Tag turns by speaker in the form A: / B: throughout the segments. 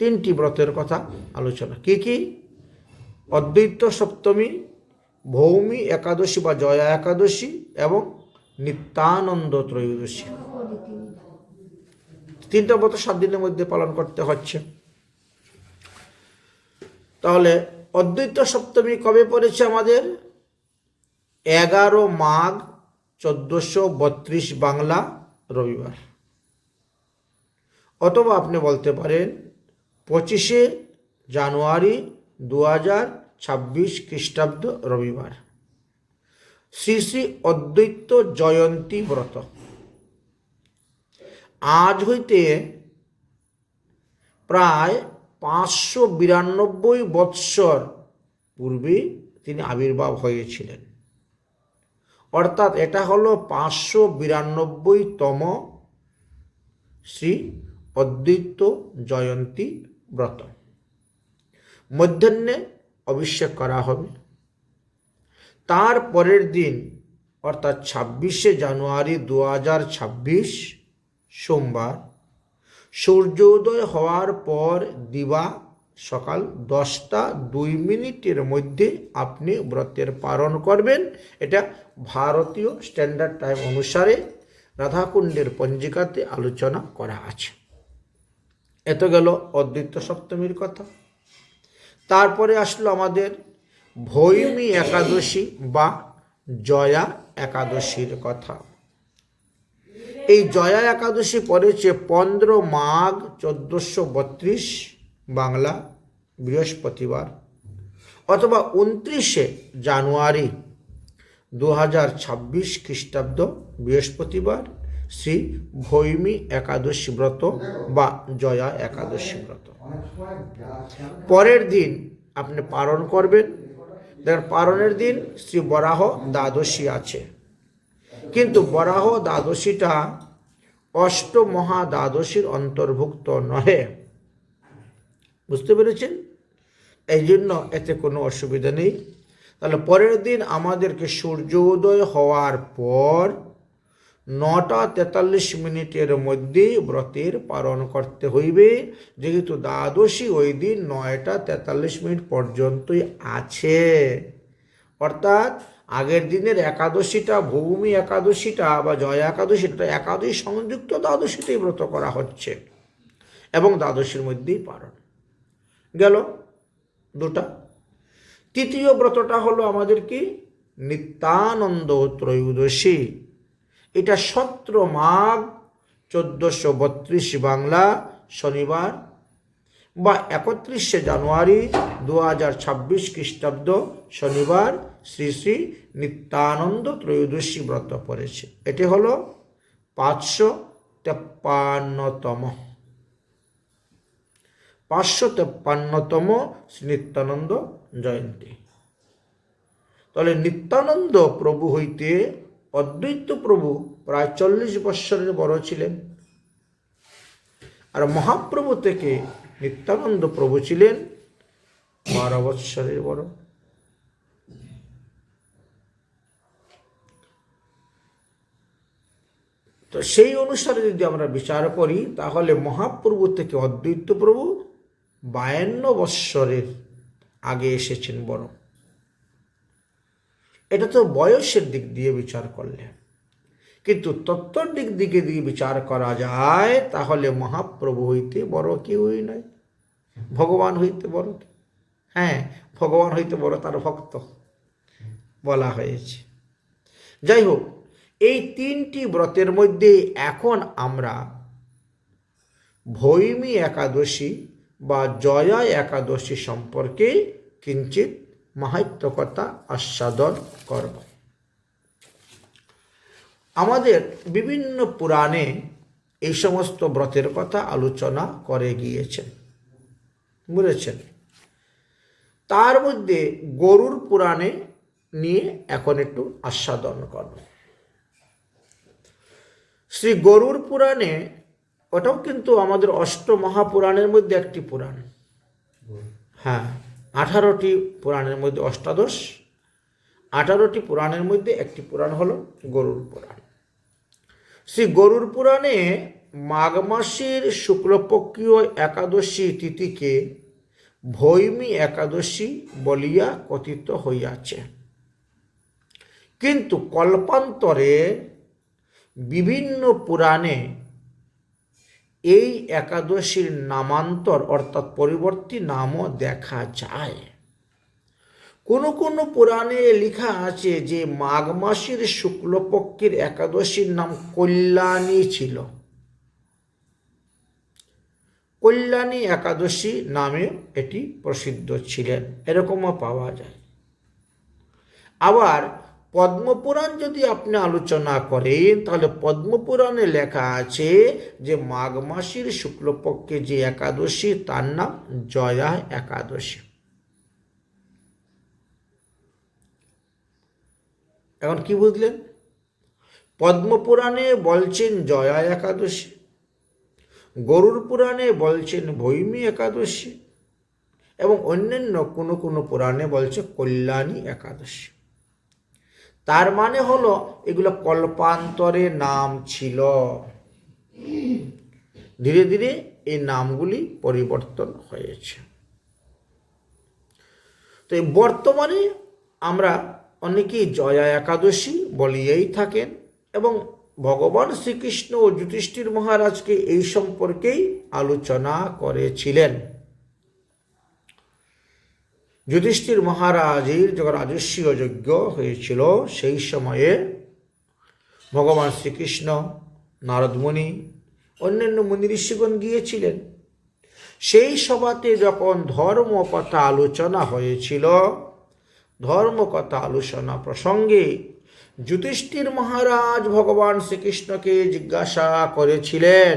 A: তিনটি ব্রতের কথা আলোচনা। কি কি? অদ্বৈত সপ্তমী, ভৌমী একাদশী বা জয়া একাদশী এবং নিত্যানন্দ ত্রয়োদশী। তিনটা ব্রত 7 দিনের মধ্যে পালন করতে হচ্ছে। তাহলে অদ্বৈত সপ্তমী কবে পড়েছে আমাদের? 11 মাঘ 1432 বাংলা রবিবার। অথবা আপনি বলতে পারেন 25 জানুয়ারি 2026 খ্রিস্টাব্দ রবিবার। শ্রী শ্রী অদ্বৈত জয়ন্তী ব্রত। আজ হইতে প্রায় 592 বৎসর পূর্বে তিনি আবির্ভাব হয়েছিলেন। অর্থাৎ এটা হলো 592তম শ্রী অদ্বৈত জয়ন্তী ব্রত। মধ্যাহ্নে অভিষেক করা হবে। তার পরের দিন অর্থাৎ 26 জানুয়ারি 2026 সোমবার সূর্যোদয় হওয়ার পর দিবা সকাল 10টা 2 মিনিটের মধ্যে আপনি ব্রতের পালন করবেন। এটা ভারতীয় স্ট্যান্ডার্ড টাইম অনুসারে রাধাকুণ্ডের পঞ্জিকাতে আলোচনা করা আছে। এত গেল অদ্বৈত সপ্তমীর কথা। তারপরে আসলো আমাদের ভৌমী একাদশী বা জয়া একাদশীর কথা। এই জয়া একাদশী পড়েছে 15 মাঘ 1432 বাংলা বৃহস্পতিবার অথবা 29 জানুয়ারি 2026 খ্রিস্টাব্দ বৃহস্পতিবার শ্রী ভৌমী একাদশী ব্রত বা জয়া একাদশী ব্রত। পরের দিন আপনি পালন করবেন। পালনের দিন শ্রী বরাহ দ্বাদশী আছে, কিন্তু বরাহ দ্বাদশীটা অষ্টমহা দ্বাদশীর অন্তর্ভুক্ত নহে। বুঝতে পেরেছেন? এই জন্য এতে কোনো অসুবিধা নেই। তাহলে পরের দিন আমাদেরকে সূর্যোদয় হওয়ার পর 9টা 43 মধ্যে ব্রতের পালন করতে হইবে, যেহেতু দ্বাদশী ওই দিন 9টা 43 পর্যন্তই আছে। অর্থাৎ আগের দিনের একাদশীটা, ভৌমী একাদশীটা বা জয়া একাদশীটা একাদশী সংযুক্ত দ্বাদশীতেই ব্রত করা হচ্ছে এবং দ্বাদশীর মধ্যেই পালন গেল 2টা। তৃতীয় ব্রতটা হলো আমাদের কি? নিত্যানন্দ ত্রয়োদশী। এটা 17 মাঘ 1432 বাংলা শনিবার বা 31 জানুয়ারি 2026 খ্রিস্টাব্দ শনিবার শ্রী শ্রী নিত্যানন্দ ত্রয়োদশী ব্রত পড়েছে। এটি হলো 553তম শ্রী নিত্যানন্দ জয়ন্তী। তাহলে নিত্যানন্দ প্রভু হইতে অদ্বৈত প্রভু প্রায় 40 বৎসরের বড় ছিলেন, আর মহাপ্রভু থেকে নিত্যানন্দ প্রভু ছিলেন 12 বৎসরের বড়। তো সেই অনুসারে যদি আমরা বিচার করি তাহলে মহাপ্রভু থেকে অদ্বৈত প্রভু 52 বৎসরের আগে এসেছেন বড়। এটা তো বয়সের দিক দিয়ে বিচার করলে, কিন্তু তত্ত্বর দিক দিয়ে বিচার করা যায় তাহলে মহাপ্রভু হইতে বড় কেউই নয়, ভগবান হইতে বড়। হ্যাঁ, ভগবান হইতে বড় তার ভক্ত বলা হয়েছে। যাই হোক, এই 3টি ব্রতের মধ্যে এখন আমরা ভৌমী একাদশী বা জয়া একাদশী সম্পর্কে কিঞ্চিত মাহাত্ম্য কথা আস্বাদন করব। আমাদের বিভিন্ন পুরাণে এই সমস্ত ব্রতের কথা আলোচনা করে গিয়েছেন, বুঝেছেন? তার মধ্যে গরুর পুরাণে নিয়ে এখন একটু আস্বাদন করব। শ্রী গরুর পুরাণে, ওটাও কিন্তু আমাদের অষ্টমহাপুরাণের মধ্যে একটি পুরাণ। হ্যাঁ, 18টি পুরাণের মধ্যে অষ্টাদশ, 18টি পুরাণের মধ্যে একটি পুরাণ হলো গরুর পুরাণ। শ্রী গরুর পুরাণে মাঘ মাসের শুক্লপক্ষীয় একাদশী তিথিকে ভৈমী একাদশী বলিয়া কথিত হইয়াছে। কিন্তু কল্পান্তরে বিভিন্ন পুরাণে এই একাদশীর নামান্তর অর্থাৎ পরিবর্তী নামও দেখা যায়। কোনো কোনো পুরাণে লেখা আছে যে মাঘ মাসের শুক্লপক্ষের একাদশীর নাম কল্যাণী ছিল, কল্যাণী একাদশী নামে এটি প্রসিদ্ধ ছিলেন, এরকমও পাওয়া যায়। আবার পদ্মপুরাণ যদি আপনি আলোচনা করেন তাহলে পদ্মপুরাণে লেখা আছে যে মাঘ মাসের শুক্লপক্ষে যে একাদশী তার নাম জয়া একাদশী। এখন কি বুঝলেন? পদ্মপুরাণে বলছেন জয়া একাদশী, গরুড় পুরাণে বলছেন ভৈমী একাদশী, এবং অন্যান্য কোনো কোনো পুরাণে বলছে কল্যাণী একাদশী। তার মানে হলো এগুলো কল্পান্তরে নাম ছিল, ধীরে ধীরে এই নামগুলি পরিবর্তন হয়েছে। তো বর্তমানে আমরা অনেকেই জয়া একাদশী বলিয়েই থাকেন, এবং ভগবান শ্রীকৃষ্ণ ও যুধিষ্ঠির মহারাজকে এই সম্পর্কেই আলোচনা করেছিলেন। যুধিষ্ঠির মহারাজের যখন রাজস্বীয় যজ্ঞ হয়েছিল সেই সময়ে ভগবান শ্রীকৃষ্ণ, নারদমুনি, অন্যান্য মুনি ঋষিগণ গিয়েছিলেন। সেই সভাতে যখন ধর্ম কথা আলোচনা হয়েছিল, ধর্ম কথা আলোচনা প্রসঙ্গে যুধিষ্ঠির মহারাজ ভগবান শ্রীকৃষ্ণকে জিজ্ঞাসা করেছিলেন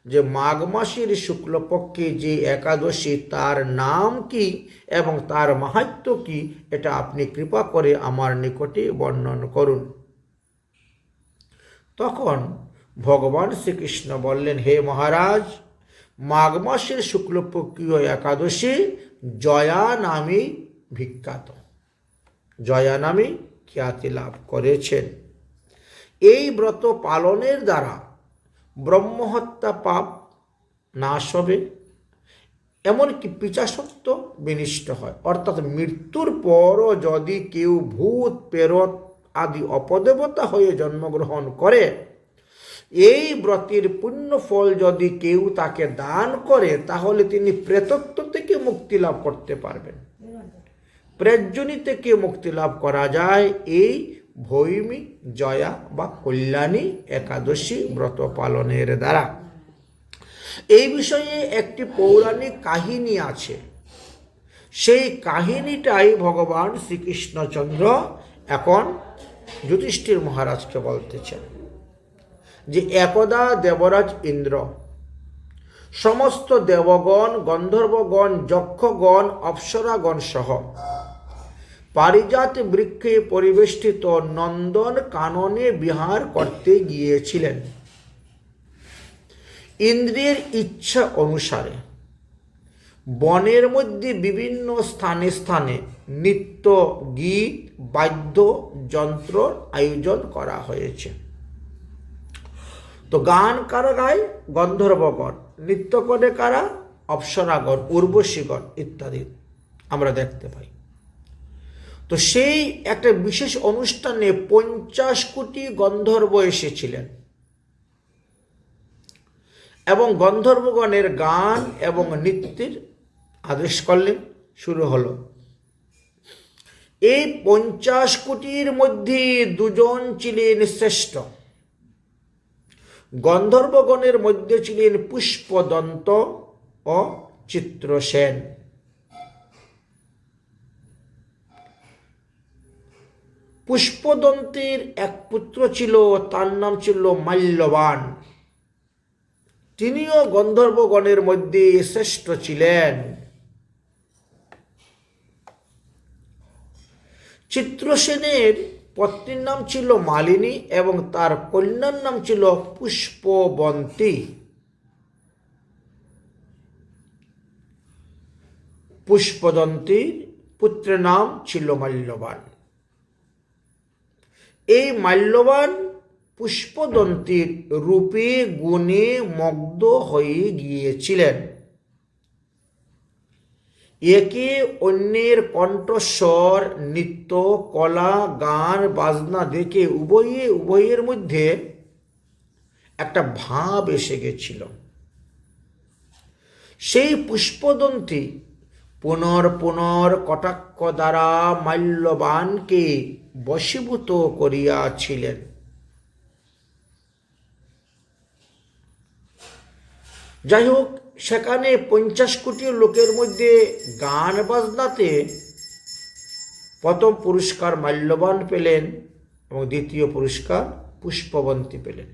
A: যে মাঘ মাসের শুক্লপক্ষে যে একাদশী তার নাম কি এবং তার মাহাত্ম্য কি, এটা আপনি কৃপা করে আমার নিকটে বর্ণন করুন। তখন ভগবান শ্রীকৃষ্ণ বললেন, হে মহারাজ, মাঘ মাসের শুক্লপক্ষীয় একাদশী জয়া নামে বিখ্যাত, জয়া নামে খ্যাতি লাভ করেছেন। এই ব্রত পালনের দ্বারা ব্রহ্মহত্যা পাপ নাশ হবে, এমনকি পিশাচত্ব বিনষ্ট হয়। অর্থাৎ মৃত্যুর পরও যদি কেউ ভূত প্রেত আদি অপদেবতা হয়ে জন্মগ্রহণ করে, এই ব্রতের পুণ্য ফল যদি কেউ তাকে দান করে তাহলে তিনি প্রেতত্ব থেকে মুক্তি লাভ করতে পারবেন। প্রেতযোনি থেকে মুক্তি লাভ করা যায় এই ভৈমী, জয়া বা কল্যাণী একাদশী ব্রত পালনের দ্বারা। এই বিষয়ে একটি পৌরাণিক কাহিনী আছে। সেই কাহিনীটাই ভগবান শ্রীকৃষ্ণচন্দ্র এখন যুধিষ্ঠির মহারাজকে বলতেছেন যে একদা দেবরাজ ইন্দ্র সমস্ত দেবগণ, গন্ধর্বগণ, যক্ষগণ, অপ্সরাগণ সহ পারিজাত বৃক্ষে পরিবেষ্টিত নন্দন কাননে বিহার করতে গিয়েছিলেন। ইন্দ্রের ইচ্ছা অনুসারে বনের মধ্যে বিভিন্ন স্থানে স্থানে নৃত্য, গীত, বাদ্য যন্ত্র আয়োজন করা হয়েছে। তো গান কারা গায়? গন্ধর্বগণ। নৃত্য করে কারা? অপ্সরাগণ, উর্বশীগণ ইত্যাদি আমরা দেখতে পাই। তো সেই একটা বিশেষ অনুষ্ঠানে 50 কোটি গন্ধর্ব এসেছিলেন এবং গন্ধর্বগণের গান এবং নৃত্যের আদেশ করলেন, শুরু হলো। এই 50 কোটির মধ্যে 2 জন ছিলেন শ্রেষ্ঠ। গন্ধর্বগণের মধ্যে ছিলেন পুষ্পদন্ত ও চিত্রসেন। পুষ্পদন্তের এক পুত্র ছিল, তার নাম ছিল মাল্যবান। তিনিও গন্ধর্বগণের মধ্যে শ্রেষ্ঠ ছিলেন। চিত্রসেনের পত্নীর নাম ছিল মালিনী এবং তার কন্যার নাম ছিল পুষ্পবন্তী। পুষ্পদন্তীর পুত্রের নাম ছিল মাল্যবান। এই মাল্যবান পুষ্পদন্তীর রূপে গুণে মুগ্ধ হয়ে গিয়েছিলেন। একে অন্যের কণ্ঠস্বর, নৃত্য, কলা, গান, বাজনা দেখে উভয়ের মধ্যে একটা ভাব এসে গেছিল। সেই পুষ্পদন্তী পুনর কটাক্ষ দ্বারা মাল্যবানকে বশীভূত করিয়াছিলেন। যাই হোক, সেখানে 50 কোটি লোকের মধ্যে গান বাজনাতে প্রথম পুরস্কার মাল্যবান পেলেন এবং দ্বিতীয় পুরস্কার পুষ্পবন্তী পেলেন।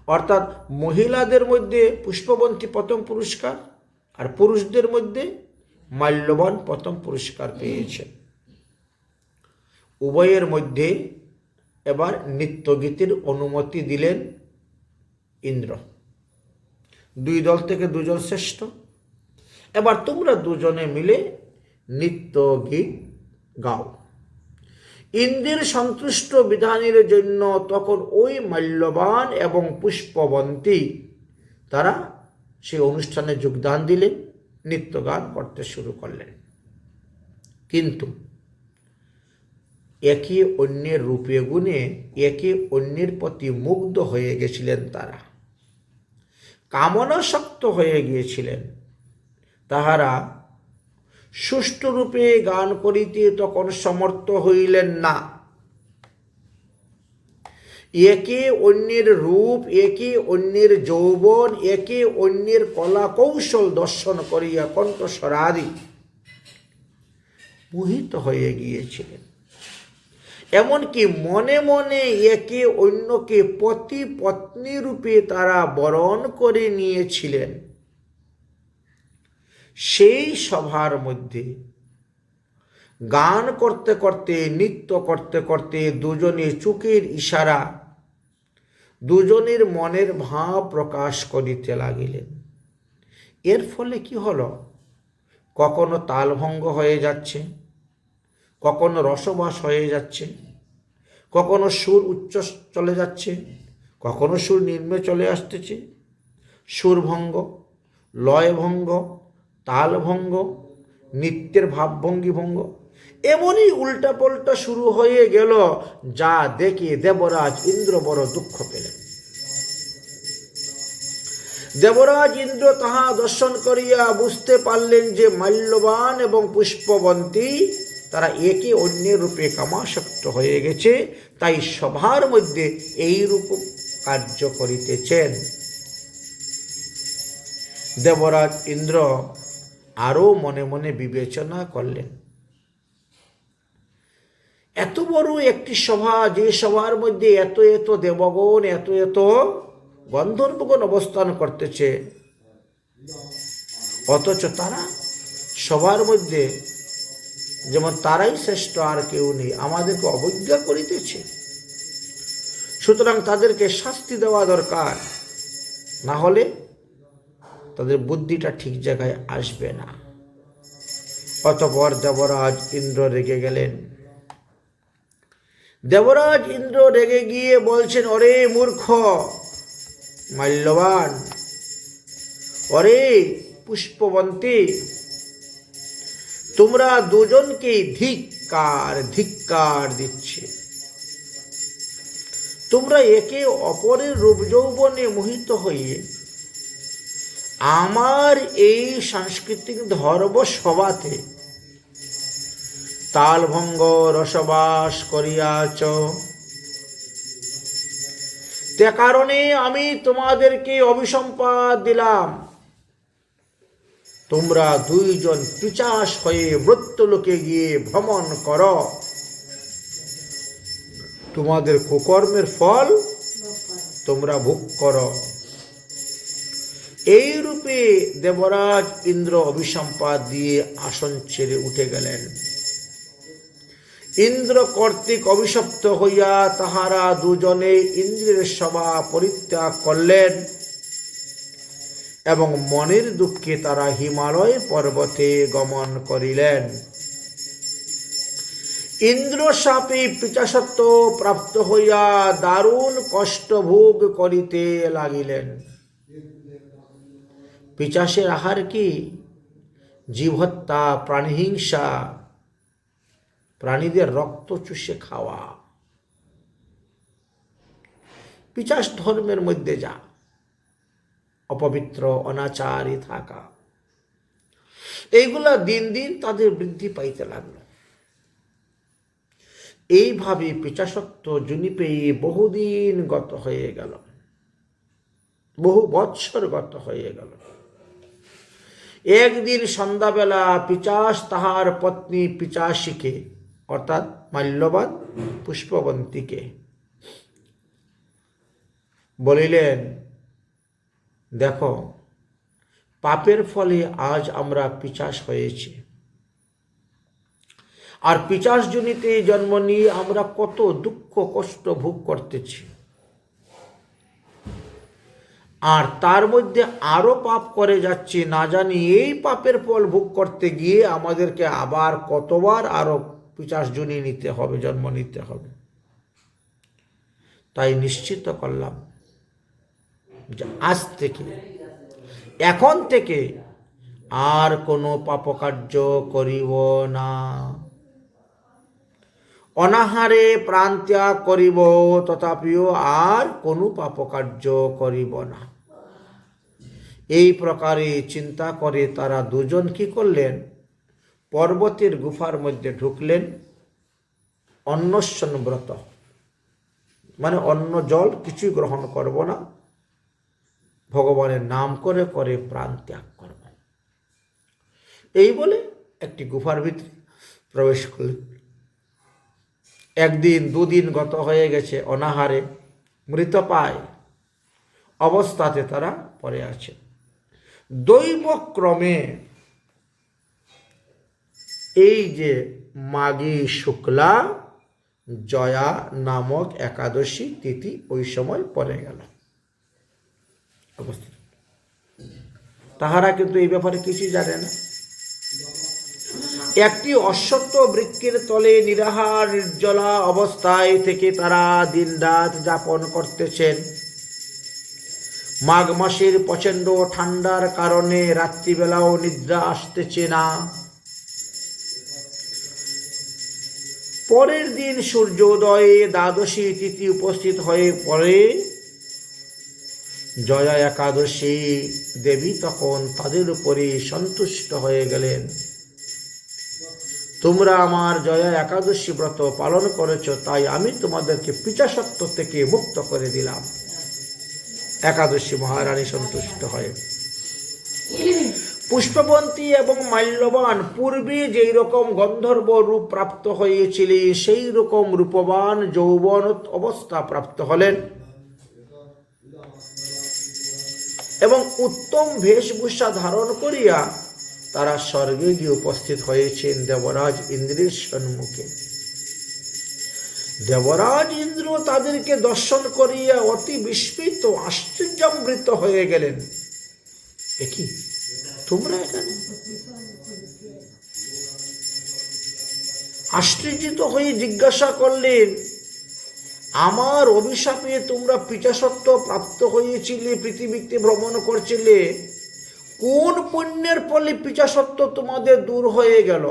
A: অর্থাৎ মহিলাদের মধ্যে পুষ্পবন্তী প্রথম পুরস্কার আর পুরুষদের মধ্যে মাল্যবান প্রথম পুরস্কার পেয়েছেন। উভয়ের মধ্যে এবার নৃত্যগীতের অনুমতি দিলেন ইন্দ্র। 2 দল থেকে 2 জন শ্রেষ্ঠ, এবার তোমরা দুজনে মিলে নৃত্য গীত গাও। ইন্দ্রের সন্তুষ্ট বিধানের জন্য তখন ওই মাল্যবান এবং পুষ্পবন্তী তারা সেই অনুষ্ঠানে যোগদান দিলেন, নৃত্য গান করতে শুরু করলেন। কিন্তু একে অন্যের রূপে গুণে একে অন্যের প্রতি মুগ্ধ হয়ে গেছিলেন। তারা কামনাসক্ত হয়ে গিয়েছিলেন। তাহারা সুষ্ঠুরূপে গান করিতে তখন সমর্থ হইলেন না। একে অন্যের রূপ, একে অন্যের যৌবন, একে অন্যের কলা কৌশল দর্শন করিয়া কণ্ঠস্বরাদি মোহিত হয়ে গিয়েছিলেন। এমনকি মনে মনে একে অন্যকে পতি পত্নী রূপে তারা বরণ করে নিয়েছিলেন। সেই সভার মধ্যে গান করতে করতে, নৃত্য করতে করতে দুজনে চোখের ইশারা দুজনের মনের ভাব প্রকাশ করিতে লাগিলেন। এর ফলে কি হলো? কখনো তালভঙ্গ হয়ে যাচ্ছে, কখনো রসবাস হয়ে যাচ্ছে, কখনো সুর উচ্চ চলে যাচ্ছে, কখনো সুর নিম্নে চলে আসতেছে। সুরভঙ্গ, লয়ভঙ্গ, তালভঙ্গ, নৃত্যের ভাবভঙ্গি ভঙ্গ, এমনই উল্টাপাল্টা শুরু হয়ে গেল, যা দেখে দেবরাজ ইন্দ্র বড় দুঃখ পেলেন। দেবরাজ ইন্দ্র তাহা দর্শন করিয়া বুঝতে পারলেন যে মাল্যবান এবং পুষ্পবন্তী তারা একে অন্যের রূপে কামাসক্ত হয়ে গেছে, তাই সভার মধ্যে এইরূপ কার্য করিতেছেন। দেবরাজ ইন্দ্র আরো মনে মনে বিবেচনা করলেন, এত বড় একটি সভা, যে সভার মধ্যে এত এত দেবগণ, এত এত গন্ধর্বগণ অবস্থান করতেছে, অথচ তারা সবার মধ্যে যেমন তারাই শ্রেষ্ঠ আর কেউ নেই, আমাদেরকে অবজ্ঞা করিতেছে। সুতরাং তাদেরকে শাস্তি দেওয়া দরকার, না হলে তাদের বুদ্ধিটা ঠিক জায়গায় আসবে না। অতঃপর দেবরাজ ইন্দ্র রেগে গেলেন। দেবরাজ ইন্দ্র রেগে গিয়ে বলছেন, ওরে মূর্খ মাল্যবান, ওরে পুষ্পবন্তী, তোমরা দুজনকে ধিক্কার ধিক্কার দিচ্ছে। তোমরা একে অপরের রূপ যৌবনে মোহিত হয়ে আমার এই সাংস্কৃতিক ধর্ম সভাতে তালভঙ্গ রসবাস করিয়াছ। তে কারণে আমি তোমাদেরকে অভিসম্পাদ দিলাম। তোমরা দুইজন পিশাচ হয়ে মৃত্যুলোকে গিয়ে ভ্রমণ করো, তোমাদের কুকর্মের ফল তোমরা ভোগ করো। এই রূপে দেবরাজ ইন্দ্র অভিসম্পাদ দিয়ে আসন ছেড়ে উঠে গেলেন। ইন্দ্র কর্তৃক অভিশপ্ত হইয়া তাহারা দুজনে ইন্দ্রের সভা পরিত্যাগ করলেন এবং মনের দুঃখে তারা হিমালয় পর্বতে গমন করিলেন। ইন্দ্র শাপে পিচাসত্ব প্রাপ্ত হইয়া দারুণ কষ্ট ভোগ করিতে লাগিলেন। পিচাসের আহার কি? জীবহত্যা, প্রাণীহিংসা, প্রাণীদের রক্ত চুষে খাওয়া, পিচাস ধর্মের মধ্যে যা, অপবিত্র অনাচারী থাকা, এইগুলা দিন দিন তাদের বৃদ্ধি পাইতে লাগলো। এইভাবে পিচাসত্ব যোনি পেয়ে বহুদিন গত হয়ে গেল, বহু বৎসর গত হয়ে গেল। একদিন সন্ধ্যাবেলা পিচাস তাহার পত্নী পিচাসীকে অর্থাৎ মাল্যবান পুষ্পবন্তীকে বলিলেন, দেখো, পাপের ফলে আজ আমরা পিচাস হয়েছি, আর পিচাস জনিতে জন্ম নিয়ে আমরা কত দুঃখ কষ্ট ভোগ করতেছি, আর তার মধ্যে আরো পাপ করে যাচ্ছি, না জানি এই পাপের ফল ভোগ করতে গিয়ে আমাদেরকে আবার কতবার আরো পিচাস জনি নিতে হবে, জন্ম নিতে হবে। তাই নিশ্চিত করলাম যে আজ থেকে, এখন থেকে আর কোনো পাপকার্য করিব না, অনাহারে প্রাণ ত্যাগ করিব, তথাপিও আর কোনো পাপকার্য করিব না। এই প্রকারে চিন্তা করে তারা দুজন কি করলেন? পর্বতের গুফার মধ্যে ঢুকলেন। অন্নশন ব্রত মানে অন্ন জল কিছুই গ্রহণ করব না, ভগবানের নাম করে করে প্রাণ ত্যাগ করব, এই বলে একটি গুফার ভিতরে প্রবেশ করলেন। একদিন দুদিন গত হয়ে গেছে, অনাহারে মৃতপ্রায় অবস্থাতে তারা পড়ে আছে। দৈবক্রমে এই যে মাঘী শুক্লা জয়া নামক একাদশী তিথি ওই সময় পড়ে গেল। তাহারা কিন্তু এই ব্যাপারে কিছুই জানে না। একটি অশ্বত্থ বৃক্ষের তলে নিরাহার নির্জলা অবস্থায় থেকে তারা দিন রাত যাপন করতেছেন। মাঘ মাসের প্রচণ্ড ঠান্ডার কারণে রাত্রিবেলাও নিদ্রা আসতেছে না। পরের দিন সূর্যোদয়ে দ্বাদশী তিথি উপস্থিত হয়ে পড়ে। জয়া একাদশী দেবী তখন তাদের উপরে সন্তুষ্ট হয়ে গেলেন। তোমরা আমার জয়া একাদশী ব্রত পালন করেছ, তাই আমি তোমাদেরকে পিচাসত্ব থেকে মুক্ত করে দিলাম। একাদশী মহারানী সন্তুষ্ট হয়। পুষ্পবন্তী এবং মাল্যবান পূর্বে যেই রকম গন্ধর্ব রূপ প্রাপ্ত হয়েছিলেন, সেই রকম রূপবান যৌবন অবস্থা প্রাপ্ত হলেন এবং উত্তম বেশভূষা ধারণ করিয়া তারা স্বর্গে গিয়ে উপস্থিত হয়েছেন দেবরাজ ইন্দ্রের সম্মুখে। দেবরাজ ইন্দ্র তাদেরকে দর্শন করিয়া অতি বিস্মিত আশ্চর্যামৃত হয়ে গেলেন। একই তোমরা এখানে? আশ্চর্যিত হয়ে জিজ্ঞাসা করলেন, আমার অভিশাপে তোমরা পিচাসত্ব প্রাপ্ত হয়েছিলে, পৃথিবীতে ভ্রমণ করছিলে, কোন পুণ্যের ফলে পিচাসত্ব তোমাদের দূর হয়ে গেল?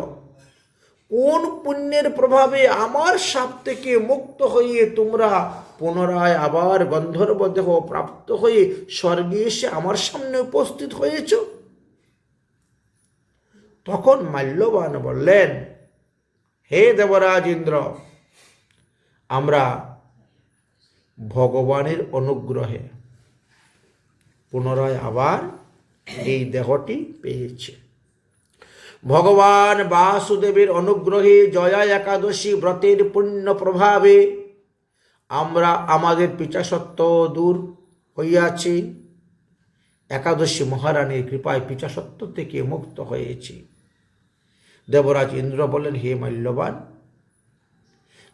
A: কোন পুণ্যের প্রভাবে আমার শাপ থেকে মুক্ত হয়ে তোমরা পুনরায় আবার গন্ধর্ব দেহ প্রাপ্ত হয়ে স্বর্গে এসে আমার সামনে উপস্থিত হয়েছ? তখন মাল্যবান বললেন, হে দেবরাজ ইন্দ্র, আমরা ভগবানের অনুগ্রহে পুনরায় আবার এই দেহটি পেয়েছি। ভগবান বাসুদেবের অনুগ্রহে জয়া একাদশী ব্রতের পুণ্য প্রভাবে আমরা আমাদের পিচাসত্ব দূর হইয়াছি। একাদশী মহারানীর কৃপায় পিচাসত্ব থেকে মুক্ত হয়েছি। দেবরাজ ইন্দ্র বলেন, হে মাল্যবান,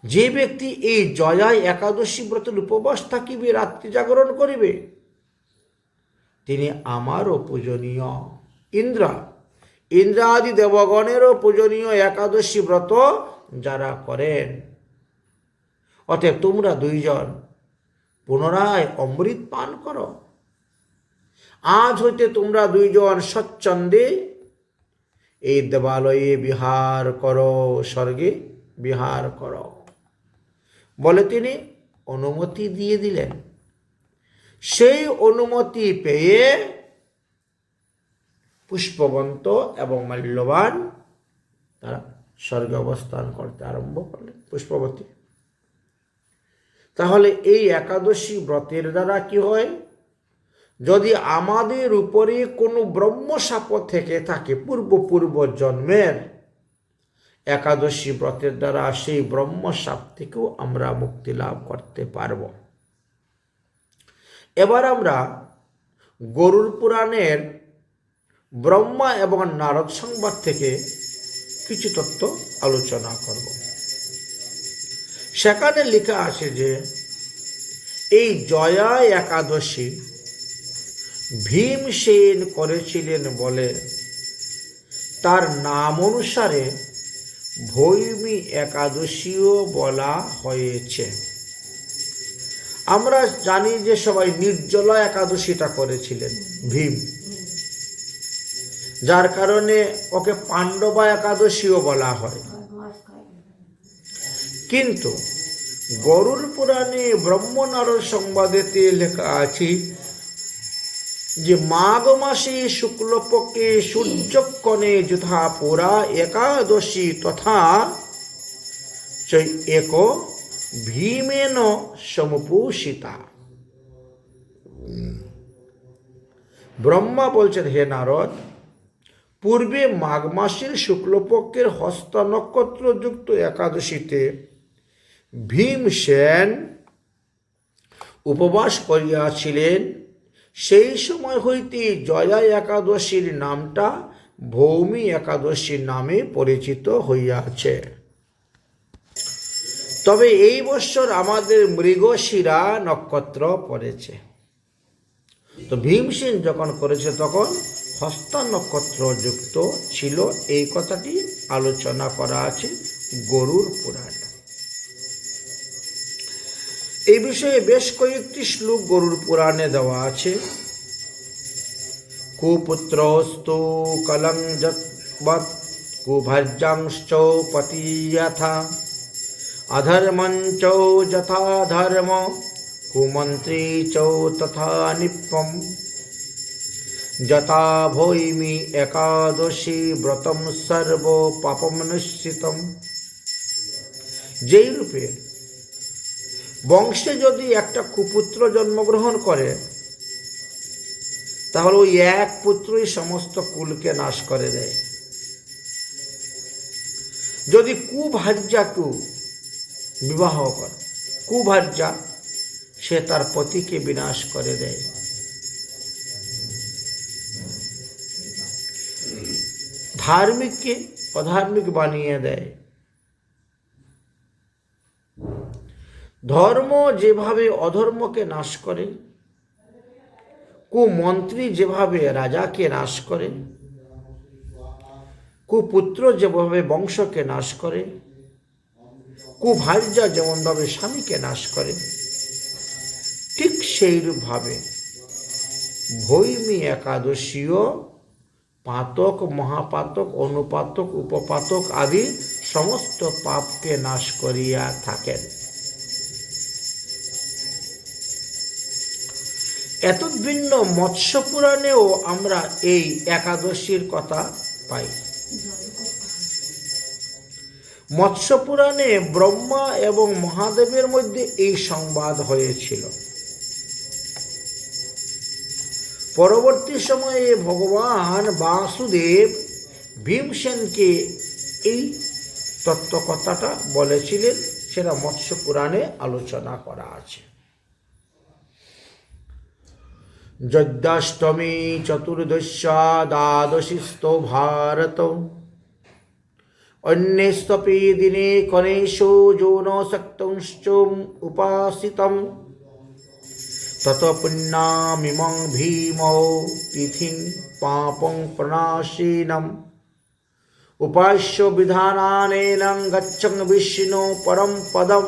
A: যে ব্যক্তি এই জয়া একাদশী ব্রতের উপবাস থাকিবে, রাত্রি জাগরণ করিবে, তিনি আমারও পূজনীয়। ইন্দ্রাদি দেবগণেরও পূজনীয় একাদশী ব্রত যারা করেন। অতএব তোমরা দুইজন পুনরায় অমৃত পান করো। আজ হইতে তোমরা দুইজন স্বচ্ছন্দে এই দেবালয়ে বিহার করো, স্বর্গে বিহার করো বলে তিনি অনুমতি দিয়ে দিলেন। সেই অনুমতি পেয়ে পুষ্পবন্ত এবং মাল্যবান তারা স্বর্গে অবস্থান করতে আরম্ভ করলেন, পুষ্পবতী। তাহলে এই একাদশী ব্রতের দ্বারা কি হয়? যদি আমাদের উপরে কোনো ব্রহ্মশাপ থেকে থাকে পূর্ব জন্মের, একাদশী ব্রতের দ্বারা সেই ব্রহ্মশাপ থেকেও আমরা মুক্তি লাভ করতে পারব। এবার আমরা গরুড় পুরাণের ব্রহ্মা এবং নারদ সংবাদ থেকে কিছু তত্ত্ব আলোচনা করব। সেখানে লেখা আছে যে এই জয়া একাদশী ভীমসেন করেছিলেন বলে তার নাম অনুসারে ভৌমি একাদশীও বলা হয়েছে। আমরা জানি যে সবাই নির্জলা একাদশীটা করেছিলেন ভীম, যার কারণে ওকে পাণ্ডবা একাদশীও বলা হয়। কিন্তু গরুড় পুরাণে ব্রহ্মনারদ সংবাদেতে লেখা আছে যে মাঘ মাসে শুক্লপক্ষে সূর্যক্ষণে যথা পুরা একাদশী তথা এক ভীমেন সমপোষিতা। ব্রহ্মা বলছেন, হে নারদ, পূর্বে মাঘ মাসের শুক্লপক্ষের হস্ত নক্ষত্রযুক্ত একাদশীতে ভীমসেন উপবাস করিয়াছিলেন। সেই সময় হইতে জয়া একাদশীর নামটা ভৌমি একাদশীর নামে পরিচিত হইয়াছে। তবে এই বছর আমাদের মৃগশিরা নক্ষত্র পড়েছে। তো ভীমসেন যখন করেছে তখন হস্ত নক্ষত্র যুক্ত ছিল, এই কথাটি আলোচনা করা আছে গরুড় পুরাণে। এই বিষয়ে বেশ কয়েকটি শ্লোক গরুড় পুরাণে দেওয়া আছে। কুপুত্রস্তু কলং যৎবৎ কুভর্জাংশ্চ পতিয়থা অধর্মঞ্চ যথা ধর্ম কুমন্ত্রী চ তথা নিপম যথা ভৌমি একাদশী ব্রতম সর্ব পাপম নিশ্চিতম। যেই রূপে বংশে যদি একটা কুপুত্র জন্মগ্রহণ করে তাহলে ওই এক পুত্রই সমস্ত কুলকে নাশ করে দেয়। যদি কুভার্যাকে বিবাহ করে, কুভার্যা, সে তার পতিকে বিনাশ করে দেয়। ধার্মিককে অধার্মিক বানিয়ে দেয়। ধর্ম যেভাবে অধর্মকে নাশ করে, কুমন্ত্রী যেভাবে রাজাকে নাশ করে, কুপুত্র যেভাবে বংশকে নাশ করে, কুভার্যা যেমনভাবে স্বামীকে নাশ করে, ঠিক সেইরূপভাবে ভৌমি একাদশীও পাতক, মহাপাতক, অনুপাতক, উপপাতক আদি সমস্ত পাপকে নাশ করিয়া থাকেন। এতদ্ভিন্ন মৎস্য পুরাণেও আমরা এই একাদশীর কথা পাই। মৎস্য পুরাণে ব্রহ্মা এবং মহাদেবের মধ্যে এই সংবাদ হয়েছিল। পরবর্তী সময়ে ভগবান বাসুদেব ভীমসেনকে এই তত্ত্বকথাটা বলেছিলেন, সেটা মৎস্য পুরাণে আলোচনা করা আছে। যদ্যাষ্টমী চতুর্দশা দ্বাদশীস্তো ভারত অন্যেস্ত্বপি দিনে কনেষু যৌনশক্তংশ্চ উপাসিতম তত পুণ্যামিমং ভীমৌ তিথিং পাপং প্রণাশীনম উপাস্য বিধানানেন গচ্ছং বিষ্ণু পরম পদম।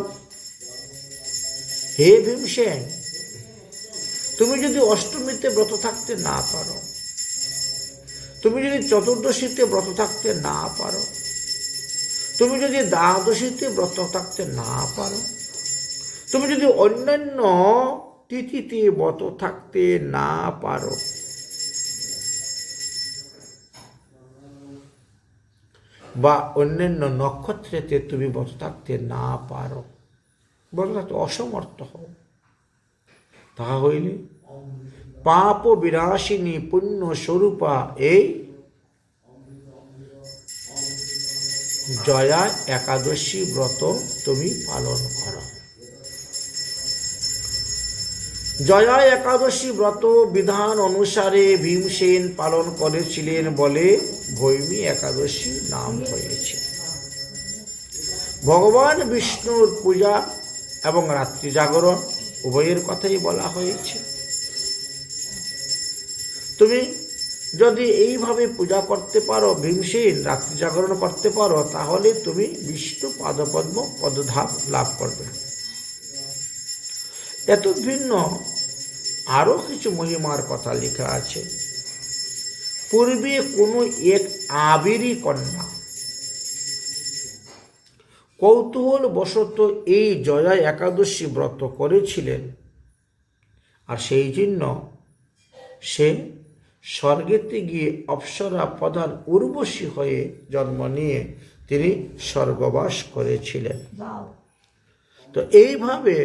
A: হে ভীমসেন, তুমি যদি অষ্টমীতে ব্রত থাকতে না পারো, তুমি যদি চতুর্দশীতে ব্রত থাকতে না পারো, তুমি যদি দ্বাদশীতে ব্রত থাকতে না পারো, তুমি যদি অন্যান্য তিথিতে ব্রত থাকতে না পারো, বা অন্যান্য নক্ষত্রেতে তুমি ব্রত থাকতে না পারো, ব্রত থাকতে অসমর্থ হও, তাহা হইলে পাপ বিনাশিনী পুণ্য স্বরূপা এই জয়া একাদশী ব্রত তুমি পালন করো। জয়া একাদশী ব্রত বিধান অনুসারে ভীমসেন পালন করেছিলেন বলে ভৈমী একাদশী নাম হয়েছে। ভগবান বিষ্ণুর পূজা এবং রাত্রি জাগরণ উভয়ের কথাই বলা হয়েছে। তুমি যদি এইভাবে পূজা করতে পারো, ভীমসেন রাত্রি জাগরণ করতে পারো, তাহলে তুমি বিষ্ণু পাদপদ্ম পদধাম লাভ করবে। এত ভিন্ন আরো কিছু মহিমার কথা লেখা আছে। পূর্বে কোনো এক আবিরি কন্যা কৌতূহল বশত এই জয়া একাদশী ব্রত করেছিলেন, আর সেই জন্য সে স্বর্গেতে গিয়ে অপ্সরা প্রধান উর্বশী হয়ে জন্ম নিয়ে তিনি স্বর্গবাস করেছিলেন। তো এইভাবে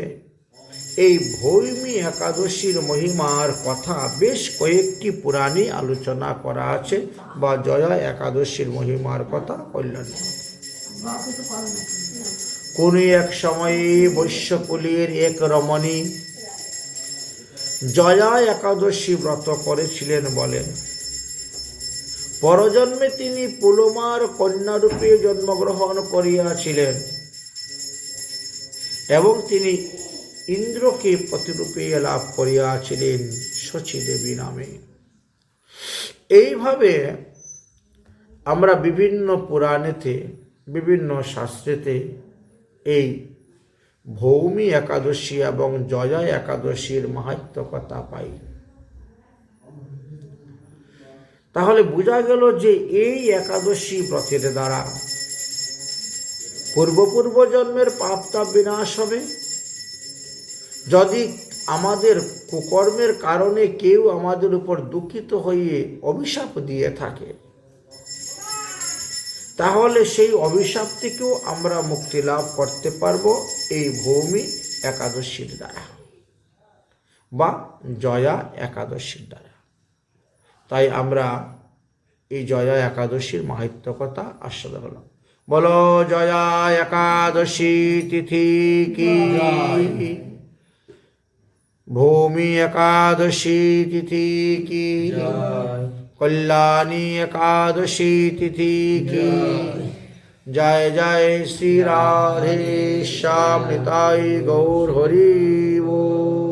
A: এই ভৈমী একাদশীর মহিমার কথা বেশ কয়েকটি পুরাণে আলোচনা করা আছে, বা জয়া একাদশীর মহিমার কথা কল্যাণ। কোন এক সময়ে বৈশ্যকুলের এক রমণী জয়া একাদশী ব্রত করেছিলেন বলেন। পরজন্মে তিনি পুলমার কন্যারূপে জন্মগ্রহণ করিয়াছিলেন এবং তিনি ইন্দ্রকে প্রতিরূপে লাভ করিয়াছিলেন শচী দেবী নামে। এইভাবে আমরা বিভিন্ন পুরাণেতে, বিভিন্ন শাস্ত্রেতে এই ভৌমী একাদশী এবং জয়া একাদশীর মাহাত্ম্য কথা পাই। তাহলে বোঝা গেল যে এই একাদশী ব্রতের দ্বারা পূর্ব জন্মের পাপ তাপ বিনাশ হবে। যদি আমাদের কুকর্মের কারণে কেউ আমাদের উপর দুঃখিত হয়ে অভিশাপ দিয়ে থাকে, তাহলে সেই অভিশাপ থেকেও আমরা মুক্তি লাভ করতে পারবো এই ভৌমী একাদশীর দ্বারা বা জয়া একাদশীর দ্বারা। তাই আমরা এই জয়া একাদশীর মাহাত্ম্য কথা আস্বাদন করলাম। বলো জয়া একাদশী তিথি কি, ভৌমী একাদশী তিথি কি, কল্যাণী একাদশী তিথি কি। জয় জয় শ্রী রাধে শ্যাম নিতাই গৌর হরি बोल।